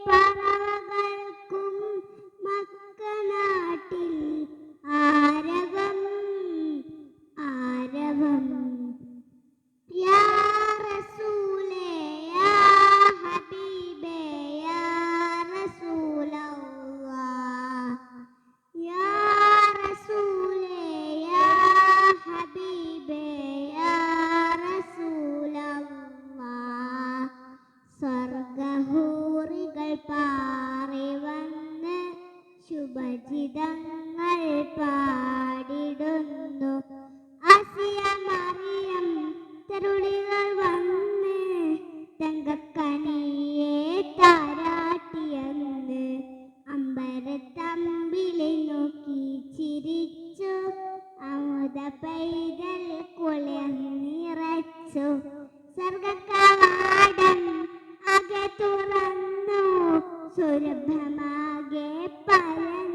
പറവകൾക്കും മക്കനാട്ടിൽ ആരവം ആരവം. യാ റസൂലേ യാ ഹബീബേ യാ റസൂലല്ലാഹ്. യാ റസൂലേ യാ ഹബീബേ യാ റസൂലല്ലാഹ്. സ്വർഗഹൂറികൾ പാറി വന്ന് ശുഭജിതങ്ങൾ പാടിടുന്നു. ആസിയ മറിയം തരുളികൾ വന്ന് തങ്കക്കനിയെ താരാട്ടിയെന്ന്. അമ്പരത്തമ്പിളി നോക്കി ചിരിച്ചു അമുദ പൈതൽ കുളിർനിറച്ചു. സ്വർഗകവാടം അകെ തുറന്നു സുരഭമാകെ പരന്നു.